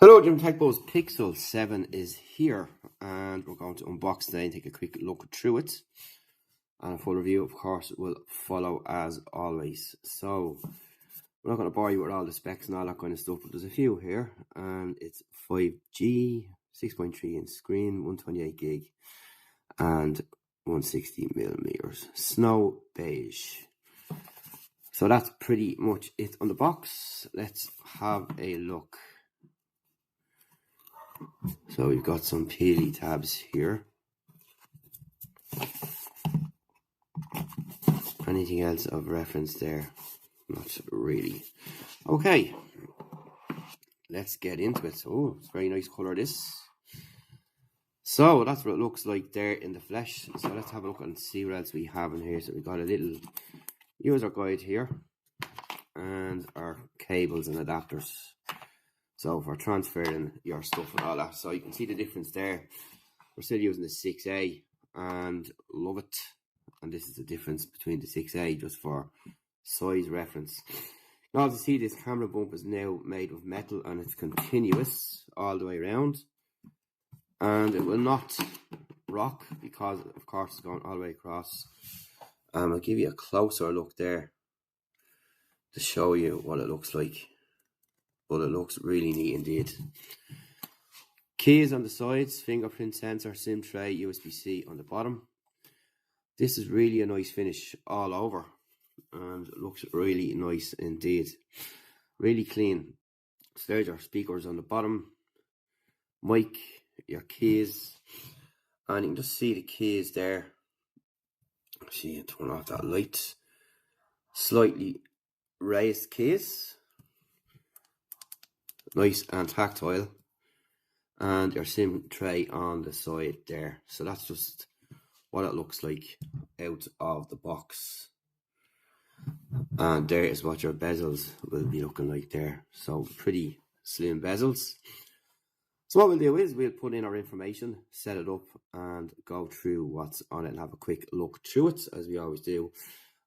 Hello, Jim Techbo's Pixel 7 is here, and we're going to unbox today and take a quick look through it. And a full review, of course, will follow as always. So, we're not going to bore you with all the specs and all that kind of stuff, but there's a few here. And it's 5G, 6.3 inch screen, 128 gig, and 160 millimeters. Snow beige. So that's pretty much it on the box. Let's have a look. So we've got some peely tabs here. Anything else of reference there? Not really. Okay, let's get into it. Oh, it's a very nice colour, this. So that's what it looks like there in the flesh. So let's have a look and see what else we have in here. So we've got a little user guide here and our cables and adapters. So for transferring your stuff and all that. So you can see the difference there. We're still using the 6A and love it. And this is the difference between the 6A just for size reference. You can also see this camera bump is now made of metal and it's continuous all the way around. And it will not rock because of course it's going all the way across. I'll give you a closer look there to show you what it looks like. But it looks really neat indeed. Keys on the sides, fingerprint sensor, SIM tray, USB-C on the bottom. This is really a nice finish all over. And it looks really nice indeed. Really clean. So there's your speakers on the bottom. Mic, your keys. And you can just see the keys there. See, turn off that light. Slightly raised keys. Nice and tactile, and your SIM tray on the side there. So that's just what it looks like out of the box. And there is what your bezels will be looking like there. So pretty slim bezels. So what we'll do is we'll put in our information, set it up, and go through what's on it and have a quick look through it, as we always do.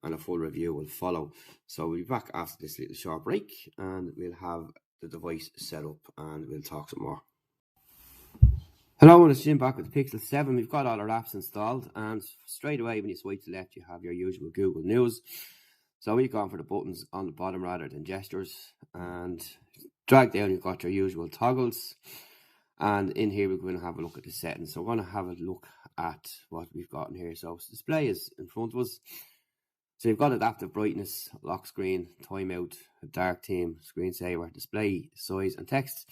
And a full review will follow. So we'll be back after this little short break, and we'll have the device set up and we'll talk some more. Hello, it's Jim back with the Pixel 7. We've got all our apps installed, and straight away when you swipe to the left you have your usual Google News. So we've gone for the buttons on the bottom rather than gestures, and drag down, you've got your usual toggles, and in here we're going to have a look at the settings. So we're going to have a look at what we've got in here. So display is in front of us. So you've got adaptive brightness, lock screen, timeout, dark theme, screensaver, display size and text.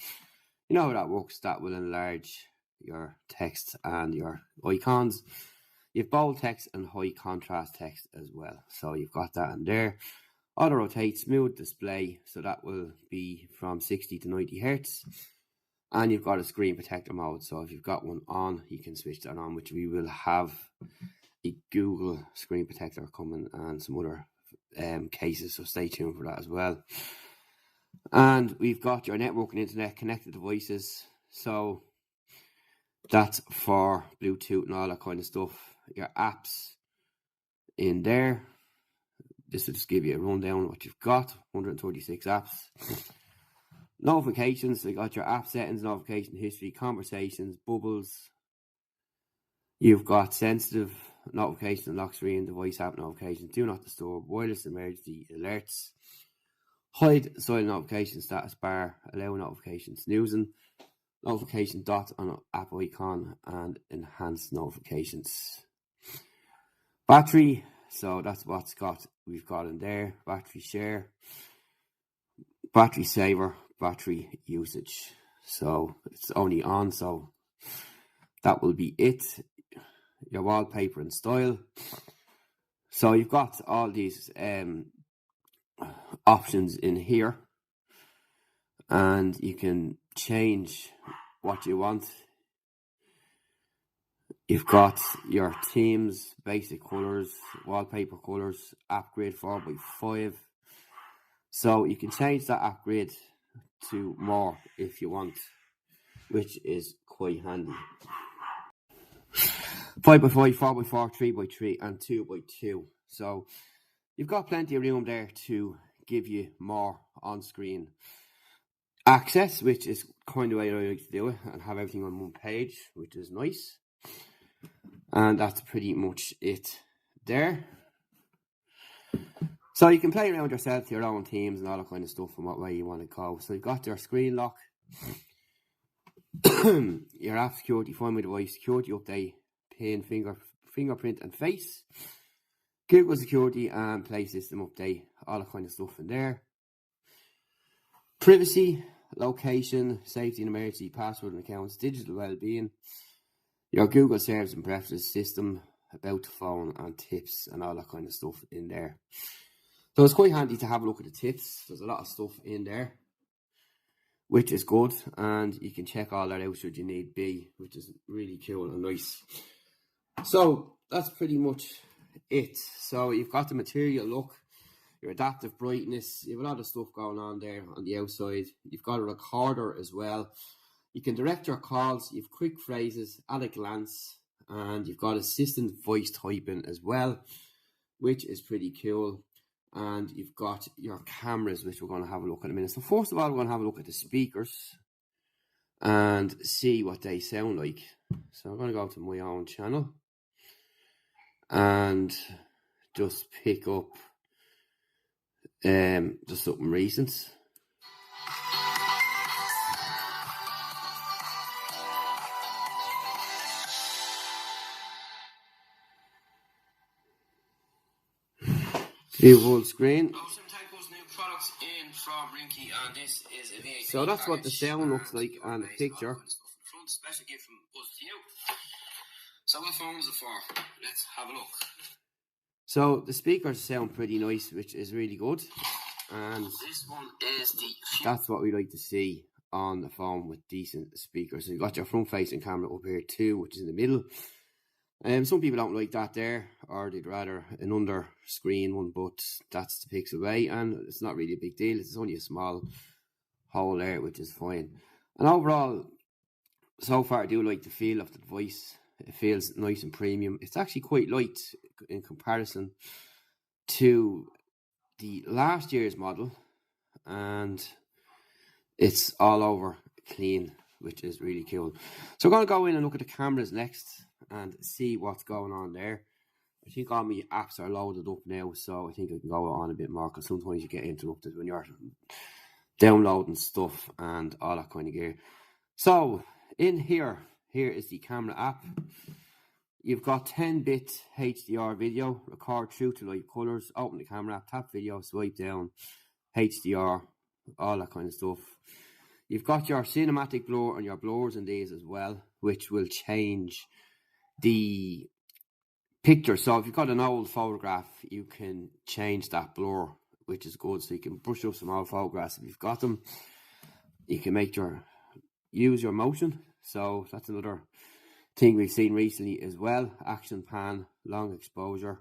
You know how that works. That will enlarge your text and your icons. You've bold text and high contrast text as well. So you've got that in there. Auto rotate, smooth display. So that will be from 60 to 90 Hertz. And you've got a screen protector mode. So if you've got one on, you can switch that on, which we will have a Google screen protector coming and some other cases, so stay tuned for that as well. And we've got your network and internet connected devices, so that's for Bluetooth and all that kind of stuff. Your apps in there. This will just give you a rundown of what you've got. 136 apps. Notifications, so you got your app settings, notification history, conversations, bubbles. You've got sensitive notification, lock screen, device app notifications, do not disturb, wireless emergency alerts, hide silent notification status bar, allow notifications, snoozing, notification dot on app icon, and enhanced notifications. Battery, so that's what's we've got in there. Battery share, battery saver, battery usage. So it's only on, so that will be it. Your wallpaper and style. So you've got all these options in here, and you can change what you want. You've got your themes, basic colors, wallpaper colors, app grid 4x5. So you can change that app grid to more if you want, which is quite handy. 5x5, 4x4, 3x3 and 2x2. So you've got plenty of room there to give you more on-screen access, which is kind of the way I like to do it, and have everything on one page, which is nice. And that's pretty much it there. So you can play around yourself to your own themes and all that kind of stuff and what way you want to go. So you've got your screen lock, your app security, find my device, security update, pin, fingerprint and face, Google security and play system update, all that kind of stuff in there. Privacy, location, safety and emergency, password and accounts, digital well-being, your Google service and preferences system, about the phone and tips and all that kind of stuff in there. So it's quite handy to have a look at the tips. There's a lot of stuff in there, which is good, and you can check all that out should you need be, which is really cool and nice. So that's pretty much it. So you've got the material look, your adaptive brightness, you have a lot of stuff going on there on the outside. You've got a recorder as well. You can direct your calls, you've quick phrases at a glance, and you've got assistant voice typing as well, which is pretty cool. And you've got your cameras, which we're going to have a look at in a minute. So first of all, we're going to have a look at the speakers and see what they sound like. So I'm going to go to my own channel and just pick up just something recent. View full screen. So that's what the sound looks like on the picture. Special gift from us to you. So what phone is it for? Let's have a look. So the speakers sound pretty nice, which is really good. And this one is that's what we like to see on the phone with decent speakers. So you've got your front facing camera up here too, which is in the middle. Some people don't like that there, or they'd rather an under screen one, but that's the pixel way, and it's not really a big deal. It's only a small hole there, which is fine. And overall, so far I do like the feel of the device. It feels nice and premium. It's actually quite light in comparison to the last year's model, and it's all over clean, which is really cool. So we're going to go in and look at the cameras next and see what's going on there. I think all my apps are loaded up now, so I think I can go on a bit more, because sometimes you get interrupted when you're downloading stuff and all that kind of gear. So in here is the camera app. You've got 10-bit HDR video, record true to life colors, open the camera app, tap video, swipe down, HDR, all that kind of stuff. You've got your cinematic blur and your blurs in these as well, which will change the picture. So if you've got an old photograph, you can change that blur, which is good. So you can brush up some old photographs if you've got them. You can use your motion. So that's another thing we've seen recently as well. Action pan, long exposure.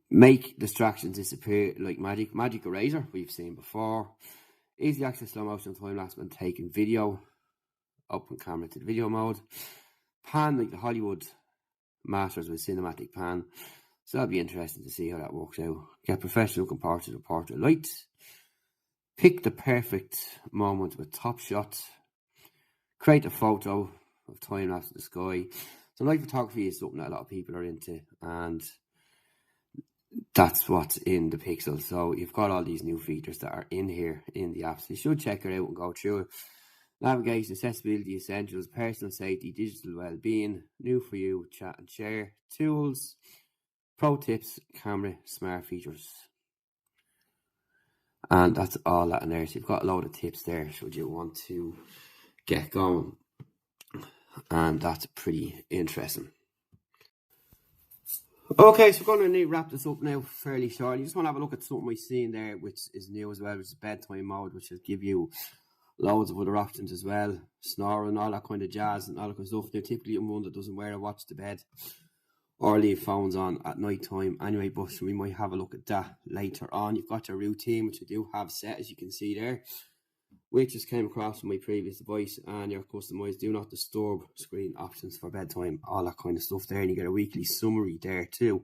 Make distractions disappear like magic. Magic eraser, we've seen before. Easy access, slow motion, time lapse, and taking video. Open camera to the video mode. Pan like the Hollywood Masters with cinematic pan. So that'll be interesting to see how that works out. Get professional compared to portrait light. Pick the perfect moment with top shot. Create a photo of time lapse of the sky. So light photography is something that a lot of people are into, and that's what's in the Pixel. So you've got all these new features that are in here in the apps. You should check it out and go through it. Navigation, accessibility, essentials, personal safety, digital well-being, new for you, chat and share, tools, pro tips, camera, smart features. And that's all that in there. So you've got a load of tips there should you want to get going. And that's pretty interesting. Okay, so we're going to wrap this up now fairly shortly. Just want to have a look at something we've seen there, which is new as well, which is bedtime mode, which will give you loads of other options as well, snoring, all that kind of jazz and all that kind of stuff. Now, typically I'm one that doesn't wear a watch to bed or leave phones on at night time anyway, but we might have a look at that later on. You've got your routine, which you do have set, as you can see there, which just came across from my previous device, and your customized do not disturb screen options for bedtime, all that kind of stuff there, and you get a weekly summary there too.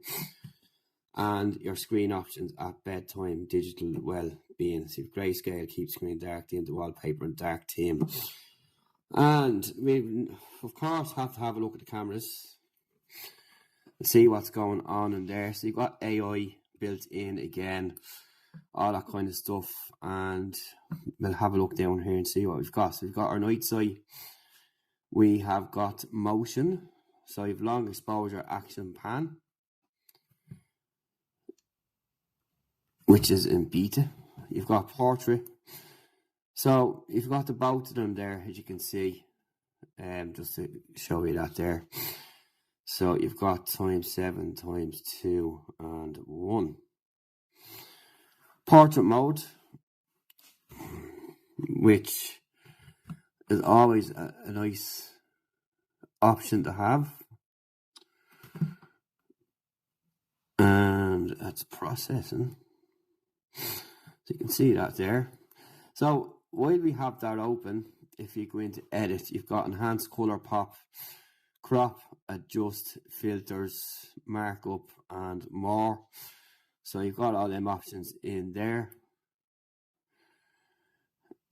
And your screen options at bedtime, digital well-being. So grayscale, keep screen dark, into wallpaper and dark theme. And we, of course, have to have a look at the cameras and see what's going on in there. So you've got AI built in again, all that kind of stuff. And we'll have a look down here and see what we've got. So we've got our night sight. We have got motion. So you've long exposure action pan, which is in beta. You've got portrait. So you've got the both of them there, as you can see. Just to show you that there. So you've got ×7, ×2, and 1. Portrait mode, which is always a nice option to have. And that's processing. So you can see that there. So while we have that open, if you go into edit, you've got enhance color pop, crop, adjust, filters, markup, and more. So you've got all them options in there.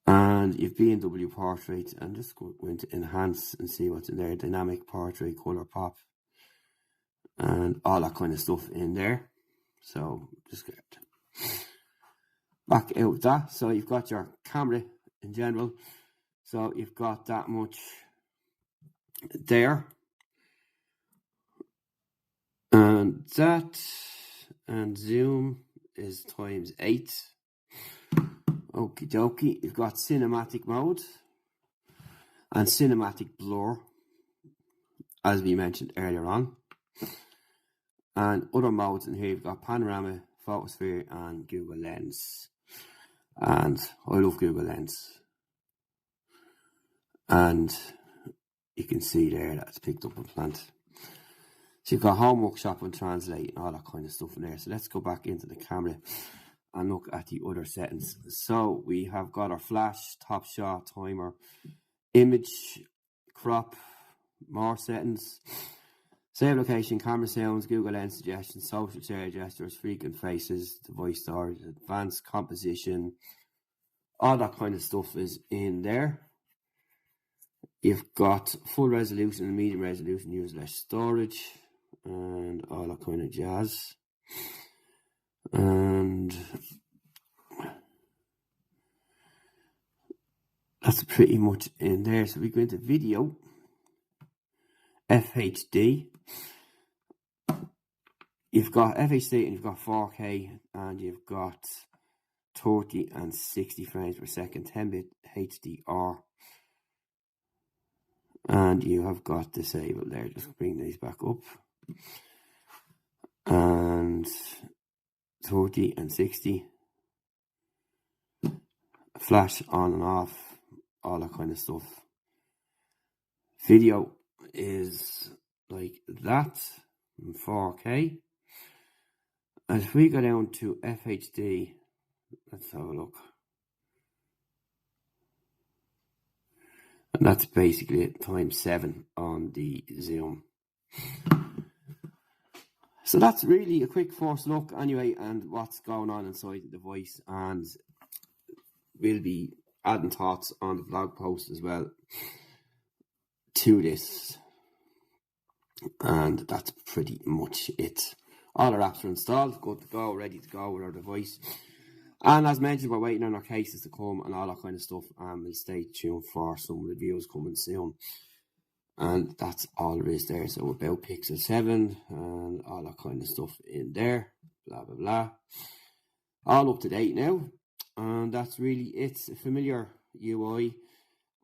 And you've B&W portrait, and just go into enhance and see what's in there. Dynamic portrait, color pop, and all that kind of stuff in there. So just get back out that. So you've got your camera in general. So you've got that much there. And that, and zoom is ×8. Okie dokie. You've got cinematic mode and cinematic blur, as we mentioned earlier on. And other modes in here, you've got panorama, photosphere, and Google Lens. And I love Google Lens. And you can see there that it's picked up a plant. So you've got home workshop and translate and all that kind of stuff in there. So let's go back into the camera and look at the other settings. So we have got our flash, top shot, timer, image, crop, more settings, save location, camera sounds, Google Lens suggestions, social share gestures, frequent faces, device storage, advanced composition, all that kind of stuff is in there. You've got full resolution and medium resolution, use less storage, and all that kind of jazz. And that's pretty much in there. So we go into video, FHD. You've got FHD and you've got 4K, and you've got 30 and 60 frames per second, 10-bit HDR. And you have got disabled there. Just bring these back up. And 30 and 60. Flash on and off. All that kind of stuff. Video is like that in 4K. And if we go down to FHD, let's have a look. And that's basically it, ×7 on the zoom. So that's really a quick first look anyway, and what's going on inside the device. And we'll be adding thoughts on the blog post as well to this. And that's pretty much it. All our apps are installed, good to go, ready to go with our device. And as mentioned, we're waiting on our cases to come and all that kind of stuff. And we'll stay tuned for some reviews coming soon. And that's all there is there. So about Pixel 7 and all that kind of stuff in there. Blah, blah, blah. All up to date now. And that's really it. A familiar UI.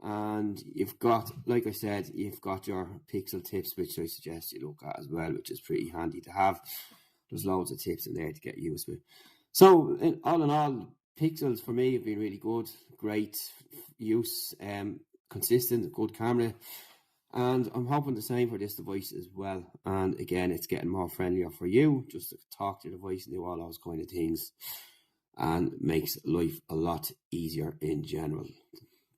And you've got, like I said, you've got your Pixel tips, which I suggest you look at as well, which is pretty handy to have. There's loads of tips in there to get used with. So, all in all, Pixels for me have been really good. Great use, consistent, good camera. And I'm hoping the same for this device as well. And again, it's getting more friendlier for you, just to talk to the device and do all those kind of things. And makes life a lot easier in general.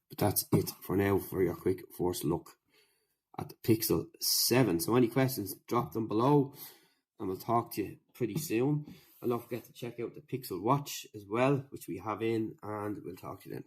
But that's it for now for your quick first look at the Pixel 7. So any questions, drop them below and we'll talk to you pretty soon. And don't forget to check out the Pixel Watch as well, which we have in, and we'll talk to you then.